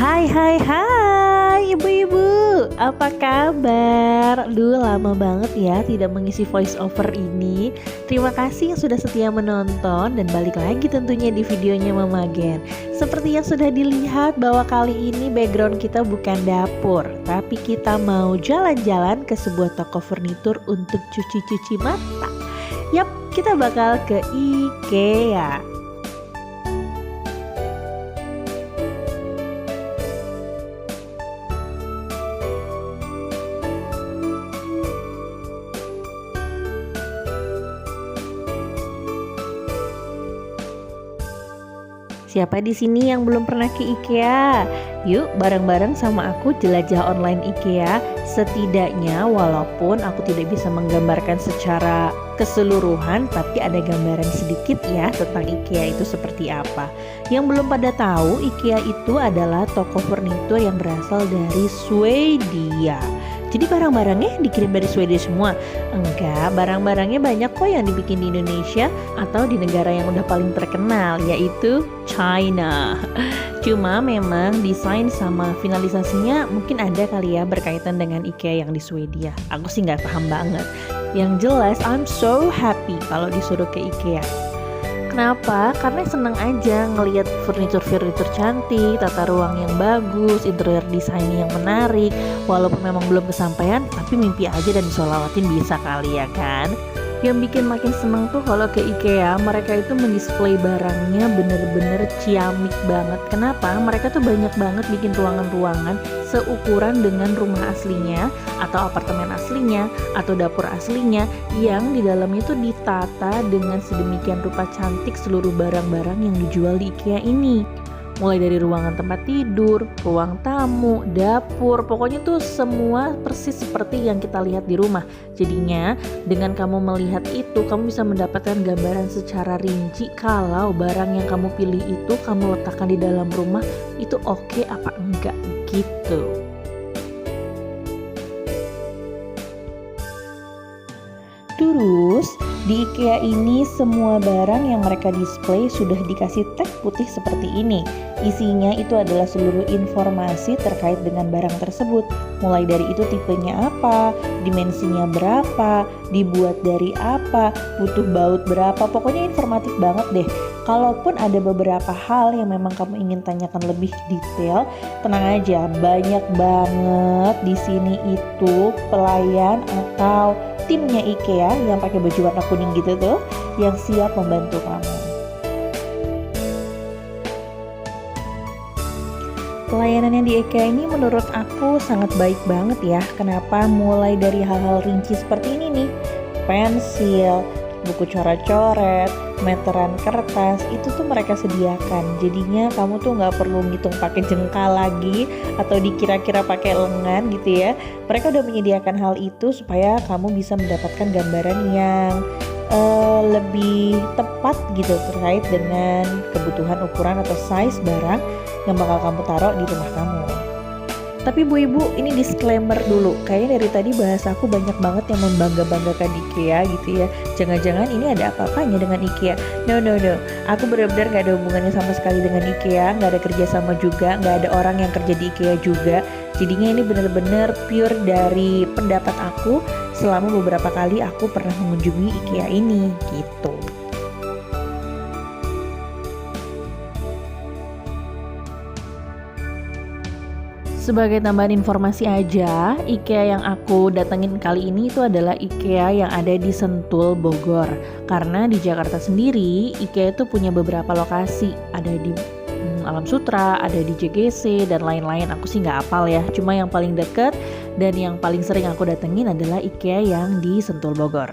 Hai hai hai ibu-ibu, apa kabar? Lama banget ya tidak mengisi voice over ini. Terima kasih yang sudah setia menonton dan balik lagi tentunya di videonya Mama Gen. Seperti yang sudah dilihat bahwa kali ini background kita bukan dapur, tapi kita mau jalan-jalan ke sebuah toko furnitur untuk cuci-cuci mata. Yap, kita bakal ke IKEA. Siapa di sini yang belum pernah ke IKEA? Yuk bareng-bareng sama aku jelajah online IKEA. Setidaknya walaupun aku tidak bisa menggambarkan secara keseluruhan, tapi ada gambaran sedikit ya tentang IKEA itu seperti apa. Yang belum pada tahu, IKEA itu adalah toko furnitur yang berasal dari Swedia. Jadi barang-barangnya dikirim dari Swedia semua? Enggak, barang-barangnya banyak kok yang dibikin di Indonesia atau di negara yang udah paling terkenal, yaitu China. Cuma memang desain sama finalisasinya mungkin ada kali ya berkaitan dengan IKEA yang di Swedia. Aku sih nggak paham banget. Yang jelas I'm so happy kalau disuruh ke IKEA. Kenapa? Karena seneng aja ngelihat furnitur-furnitur cantik, tata ruang yang bagus, interior desain yang menarik. Walaupun memang belum kesampaian, tapi mimpi aja dan disolawatin bisa kali ya kan? Yang bikin makin seneng tuh kalau ke IKEA, mereka itu mendisplay barangnya bener-bener ciamik banget. Kenapa? Mereka tuh banyak banget bikin ruangan-ruangan seukuran dengan rumah aslinya atau apartemen aslinya atau dapur aslinya yang di dalamnya tuh ditata dengan sedemikian rupa cantik seluruh barang-barang yang dijual di IKEA ini. Mulai dari ruangan tempat tidur, ruang tamu, dapur, pokoknya tuh semua persis seperti yang kita lihat di rumah. Jadinya dengan kamu melihat itu, kamu bisa mendapatkan gambaran secara rinci kalau barang yang kamu pilih itu kamu letakkan di dalam rumah itu oke apa enggak gitu. Terus di IKEA ini semua barang yang mereka display sudah dikasih tag putih seperti ini. Isinya itu adalah seluruh informasi terkait dengan barang tersebut. Mulai dari itu tipenya apa, dimensinya berapa, dibuat dari apa, butuh baut berapa. Pokoknya informatif banget deh. Kalaupun ada beberapa hal yang memang kamu ingin tanyakan lebih detail, tenang aja, banyak banget di sini itu pelayan atau timnya IKEA yang pakai baju warna kuning gitu tuh, yang siap membantu kamu. Pelayanannya di IKEA ini menurut aku sangat baik banget ya. Kenapa? Mulai dari hal-hal rinci seperti ini nih, pensil, buku coret-coret, meteran kertas, itu tuh mereka sediakan. Jadinya kamu tuh nggak perlu ngitung pakai jengkal lagi atau dikira-kira pakai lengan gitu ya. Mereka udah menyediakan hal itu supaya kamu bisa mendapatkan gambaran yang lebih tepat gitu terkait dengan kebutuhan ukuran atau size barang yang bakal kamu taruh di rumah kamu. Tapi Bu Ibu, ini disclaimer dulu. Kayaknya dari tadi bahasa aku banyak banget yang membangga-banggakan IKEA gitu ya. Jangan-jangan ini ada apa-apanya dengan IKEA. No. Aku benar-benar gak ada hubungannya sama sekali dengan IKEA. Gak ada kerjasama juga. Gak ada orang yang kerja di IKEA juga. Jadinya ini benar-benar pure dari pendapat aku selama beberapa kali aku pernah mengunjungi IKEA ini gitu. Sebagai tambahan informasi aja, IKEA yang aku datengin kali ini itu adalah IKEA yang ada di Sentul, Bogor. Karena di Jakarta sendiri, IKEA itu punya beberapa lokasi. Ada di Alam Sutra, ada di JGC, dan lain-lain. Aku sih nggak hafal ya, cuma yang paling deket dan yang paling sering aku datengin adalah IKEA yang di Sentul, Bogor.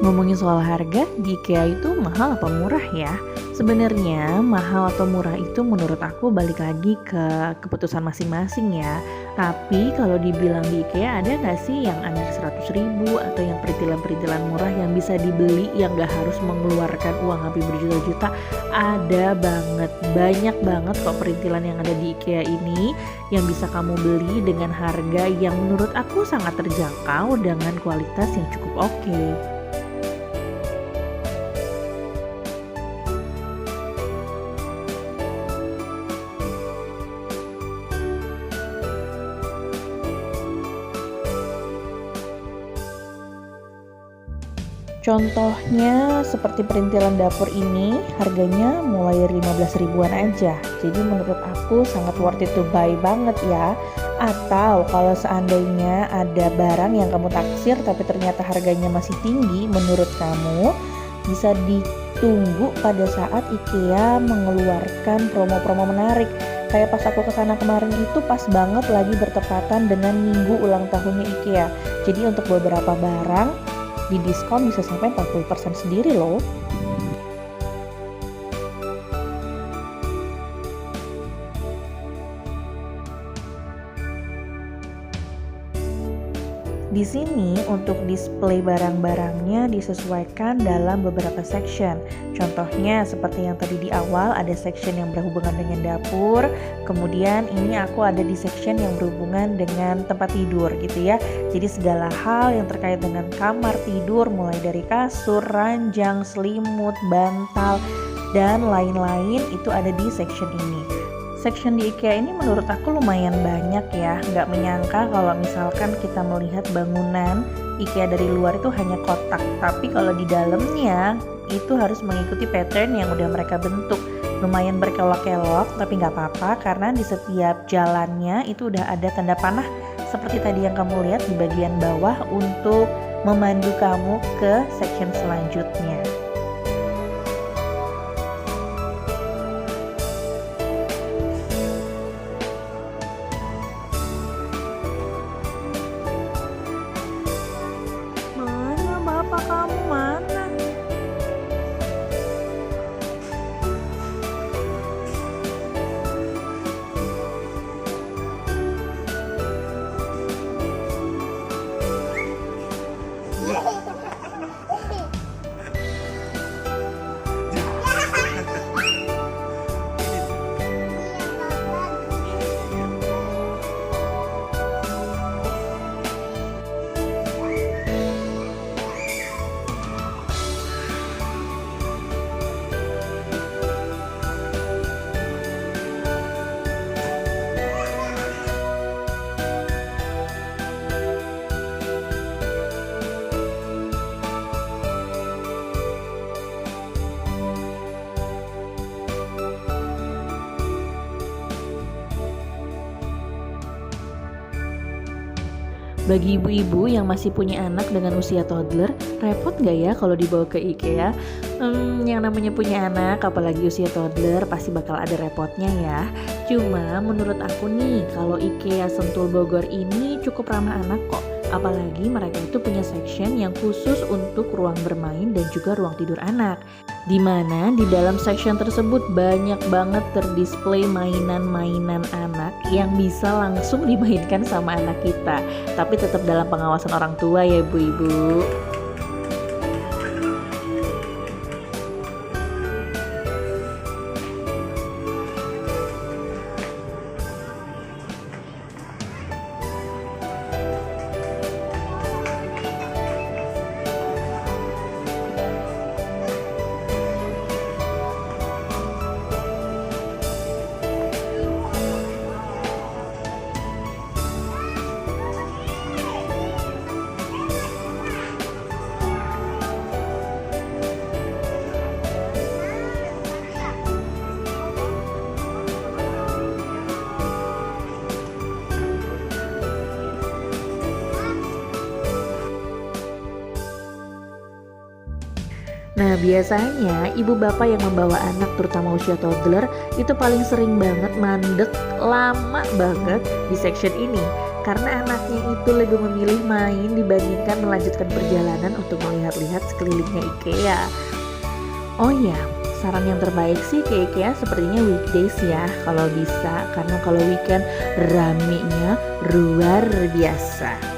Ngomongin soal harga, di IKEA itu mahal apa murah ya? Sebenarnya mahal atau murah itu menurut aku balik lagi ke keputusan masing-masing ya. Tapi kalau dibilang di IKEA ada nggak sih yang under 100.000 atau yang perintilan-perintilan murah yang bisa dibeli yang nggak harus mengeluarkan uang hampir berjuta-juta? Ada banget, banyak banget kok perintilan yang ada di IKEA ini yang bisa kamu beli dengan harga yang menurut aku sangat terjangkau dengan kualitas yang cukup oke. Contohnya seperti perintilan dapur ini harganya mulai 15 ribuan aja. Jadi menurut aku sangat worth it to buy banget ya. Atau kalau seandainya ada barang yang kamu taksir tapi ternyata harganya masih tinggi menurut kamu, bisa ditunggu pada saat IKEA mengeluarkan promo-promo menarik. Kayak pas aku kesana kemarin itu pas banget lagi bertepatan dengan minggu ulang tahunnya IKEA. Jadi untuk beberapa barang di diskon bisa sampai 40% sendiri loh. Di sini untuk display barang-barangnya disesuaikan dalam beberapa section. Contohnya seperti yang tadi di awal ada section yang berhubungan dengan dapur, kemudian ini aku ada di section yang berhubungan dengan tempat tidur gitu ya. Jadi segala hal yang terkait dengan kamar tidur mulai dari kasur, ranjang, selimut, bantal, dan lain-lain itu ada di section ini. Section di IKEA ini menurut aku lumayan banyak ya. Nggak menyangka kalau misalkan kita melihat bangunan IKEA dari luar itu hanya kotak, tapi kalau di dalamnya itu harus mengikuti pattern yang udah mereka bentuk. Lumayan berkelok-kelok, tapi nggak apa-apa karena di setiap jalannya itu udah ada tanda panah seperti tadi yang kamu lihat di bagian bawah untuk memandu kamu ke section selanjutnya. Mana bapak kamu mana? Bagi ibu-ibu yang masih punya anak dengan usia toddler, repot nggak ya kalau dibawa ke IKEA? Yang namanya punya anak, apalagi usia toddler, pasti bakal ada repotnya ya. Cuma menurut aku nih, kalau IKEA Sentul Bogor ini cukup ramah anak kok. Apalagi mereka itu punya section yang khusus untuk ruang bermain dan juga ruang tidur anak. Dimana di dalam section tersebut banyak banget terdisplay mainan-mainan anak yang bisa langsung dimainkan sama anak kita. Tapi tetap dalam pengawasan orang tua ya ibu-ibu. Nah biasanya ibu bapak yang membawa anak terutama usia toddler itu paling sering banget mandek lama banget di section ini. Karena anaknya itu lebih memilih main dibandingkan melanjutkan perjalanan untuk melihat-lihat sekelilingnya IKEA. Oh ya, saran yang terbaik sih ke IKEA sepertinya weekdays ya kalau bisa, karena kalau weekend ramenya luar biasa.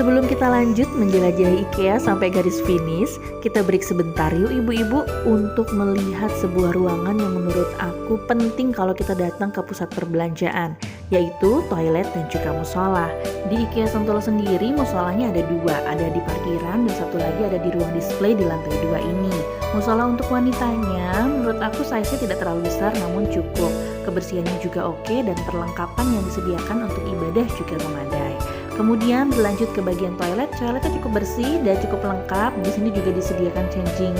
Sebelum kita lanjut menjelajahi IKEA sampai garis finish, kita break sebentar yuk ibu-ibu untuk melihat sebuah ruangan yang menurut aku penting kalau kita datang ke pusat perbelanjaan, yaitu toilet dan juga musola. Di IKEA Sentul sendiri musolanya ada dua, ada di parkiran dan satu lagi ada di ruang display di lantai 2 ini. Musola untuk wanitanya menurut aku size-nya tidak terlalu besar namun cukup. Kebersihannya juga oke dan perlengkapan yang disediakan untuk ibadah juga memadai. Kemudian berlanjut ke bagian toilet, toiletnya cukup bersih dan cukup lengkap. Di sini juga disediakan changing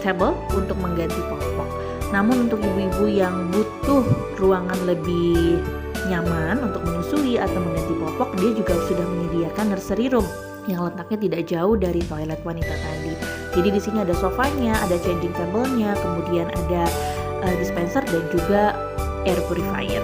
table untuk mengganti popok. Namun untuk ibu-ibu yang butuh ruangan lebih nyaman untuk menyusui atau mengganti popok, dia juga sudah menyediakan nursery room yang letaknya tidak jauh dari toilet wanita tadi. Jadi di sini ada sofanya, ada changing table-nya, kemudian ada dispenser dan juga air purifier.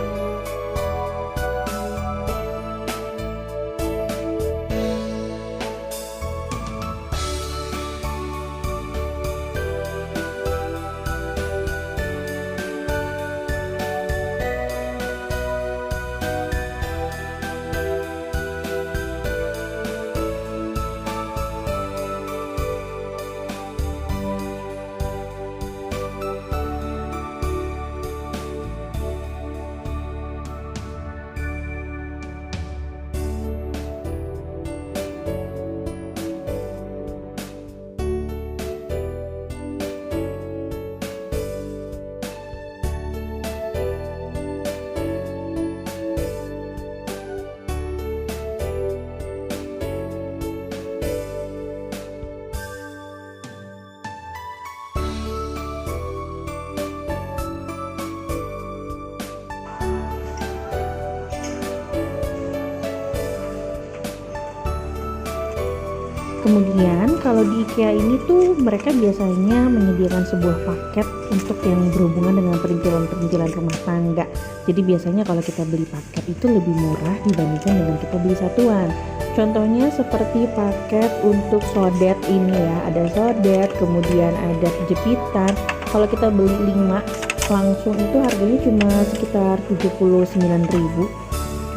Kemudian kalau di IKEA ini tuh mereka biasanya menyediakan sebuah paket untuk yang berhubungan dengan perintilan-perintilan rumah tangga. Jadi biasanya kalau kita beli paket itu lebih murah dibandingkan dengan kita beli satuan. Contohnya seperti paket untuk sodet ini ya, ada sodet, kemudian ada jepitan. Kalau kita beli 5 langsung itu harganya cuma sekitar 79.000.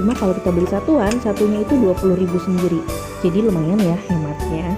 Cuma kalau kita beli satuan, satunya itu 20.000 sendiri. Jadi lumayan ya hematnya.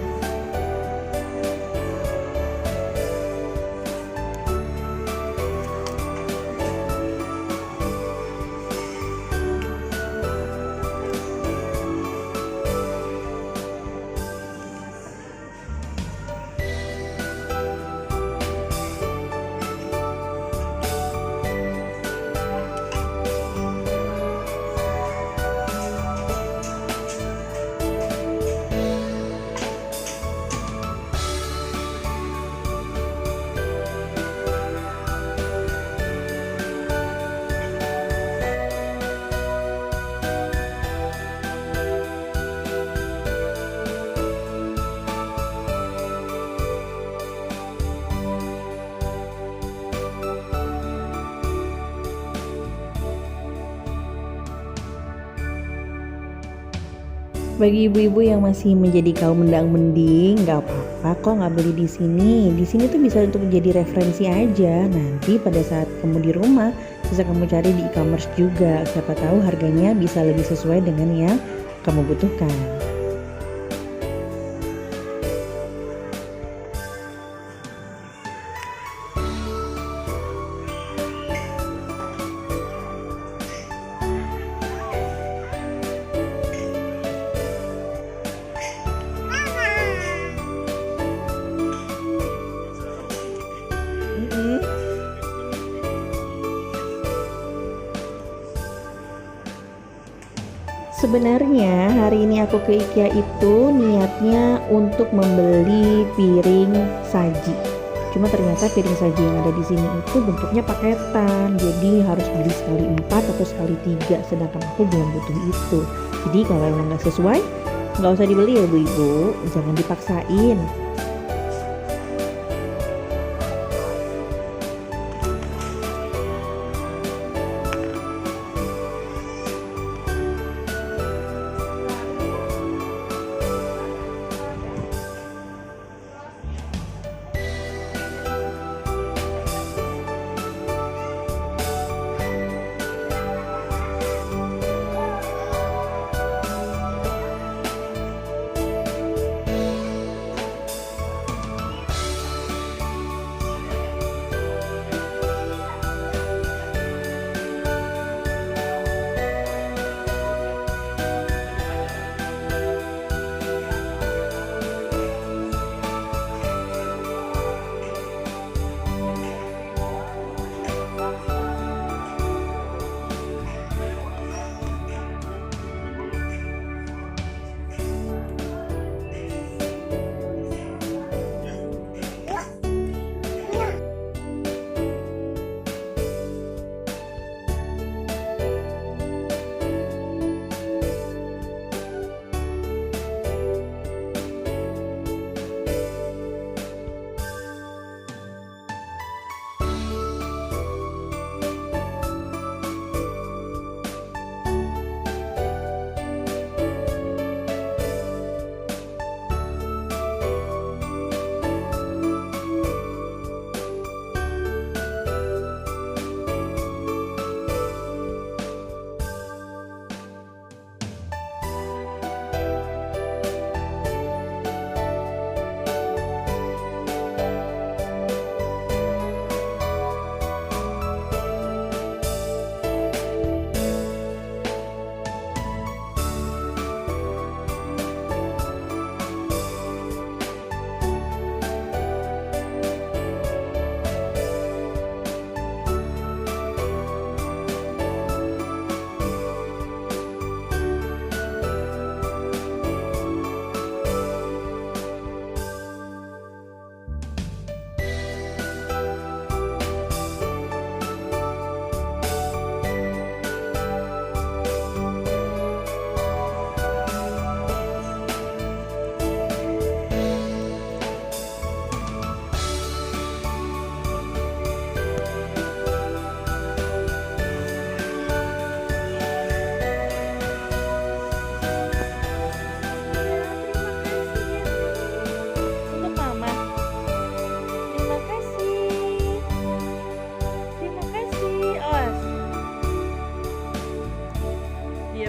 Bagi ibu-ibu yang masih menjadi kaum mendang-mending, nggak apa-apa kok nggak beli di sini. Di sini tuh bisa untuk jadi referensi aja. Nanti pada saat kamu di rumah bisa kamu cari di e-commerce juga. Siapa tahu harganya bisa lebih sesuai dengan yang kamu butuhkan. Sebenarnya hari ini aku ke IKEA itu niatnya untuk membeli piring saji. Cuma ternyata piring saji yang ada di sini itu bentuknya paketan, jadi harus beli sekali 4 atau sekali 3. Sedangkan aku belum butuh itu. Jadi kalau emang nggak sesuai, nggak usah dibeli ya bu-ibu, jangan dipaksain.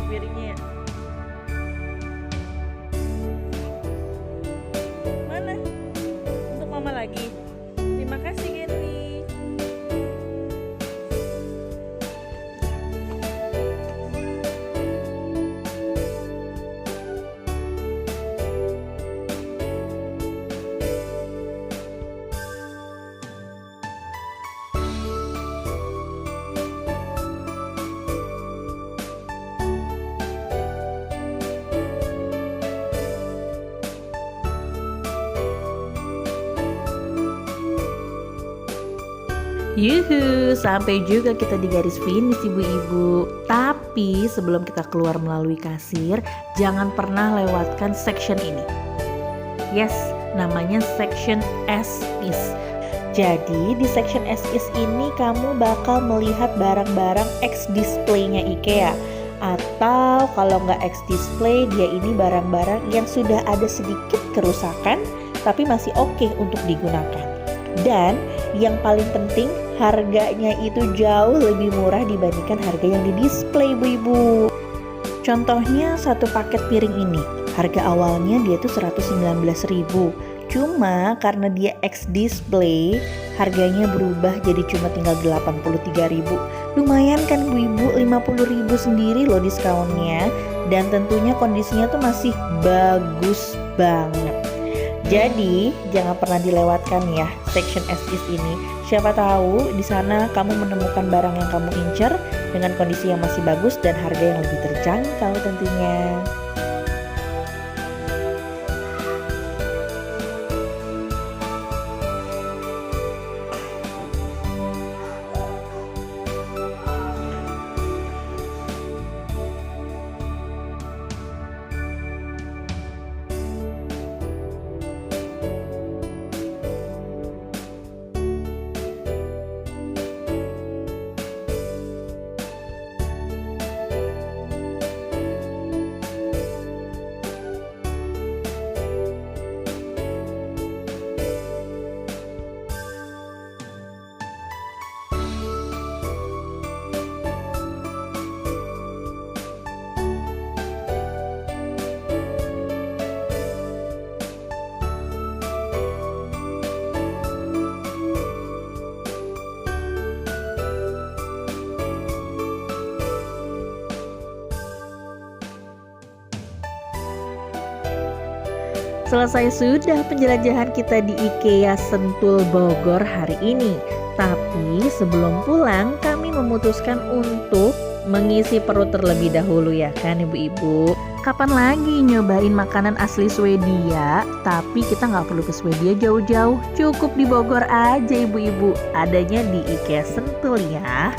Piringnya mana? Untuk mama lagi. Terima kasih Genly. Yuhu, sampai juga kita di garis finish ibu-ibu. Tapi sebelum kita keluar melalui kasir, jangan pernah lewatkan section ini. Yes, namanya section as is. Jadi di section as is ini kamu bakal melihat barang-barang X display-nya IKEA. Atau kalau nggak X display, dia ini barang-barang yang sudah ada sedikit kerusakan tapi masih oke untuk digunakan. Dan yang paling penting, harganya itu jauh lebih murah dibandingkan harga yang di display ibu-ibu. Contohnya satu paket piring ini, harga awalnya dia tuh 119.000. Cuma karena dia X display, harganya berubah jadi cuma tinggal 83.000. Lumayan kan ibu-ibu, 50.000 sendiri loh diskonnya. Dan tentunya kondisinya tuh masih bagus banget. Jadi jangan pernah dilewatkan ya section as is ini. Siapa tahu di sana kamu menemukan barang yang kamu incer dengan kondisi yang masih bagus dan harga yang lebih terjangkau tentunya. Selesai sudah penjelajahan kita di IKEA Sentul Bogor hari ini. Tapi sebelum pulang kami memutuskan untuk mengisi perut terlebih dahulu ya kan ibu-ibu. Kapan lagi nyobain makanan asli Swedia? Tapi kita nggak perlu ke Swedia jauh-jauh, cukup di Bogor aja ibu-ibu. Adanya di IKEA Sentul ya.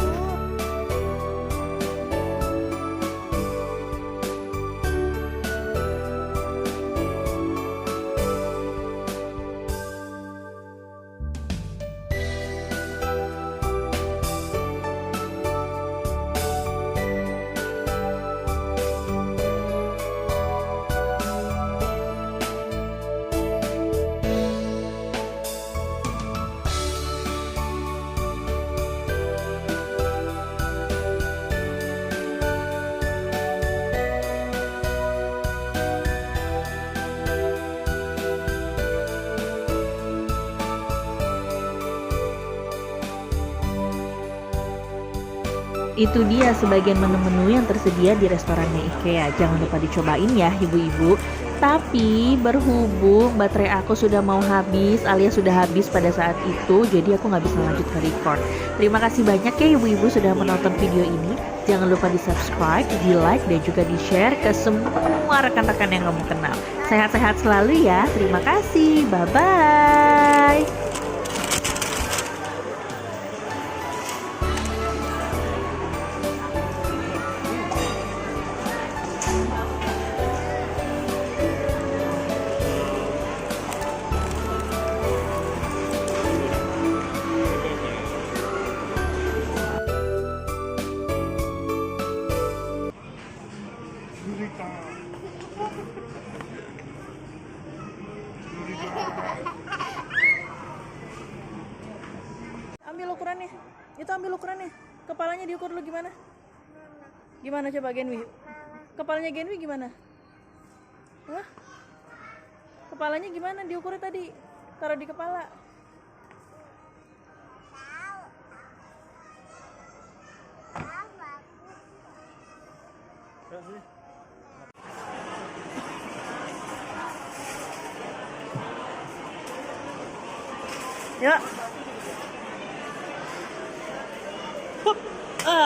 Itu dia sebagian menu-menu yang tersedia di restorannya IKEA. Jangan lupa dicobain ya ibu-ibu. Tapi berhubung baterai aku sudah mau habis alias sudah habis pada saat itu, jadi aku nggak bisa lanjut ke record. Terima kasih banyak ya ibu-ibu sudah menonton video ini. Jangan lupa di subscribe, di like, dan juga di share ke semua rekan-rekan yang kamu kenal. Sehat-sehat selalu ya. Terima kasih. Bye-bye. Ambil ukurannya. Itu ambil ukurannya. Kepalanya diukur dulu gimana? Gimana coba Genwi? Kepalanya Genwi gimana? Hah? Kepalanya gimana diukurnya tadi? Taruh di kepala. Yuk. Hup.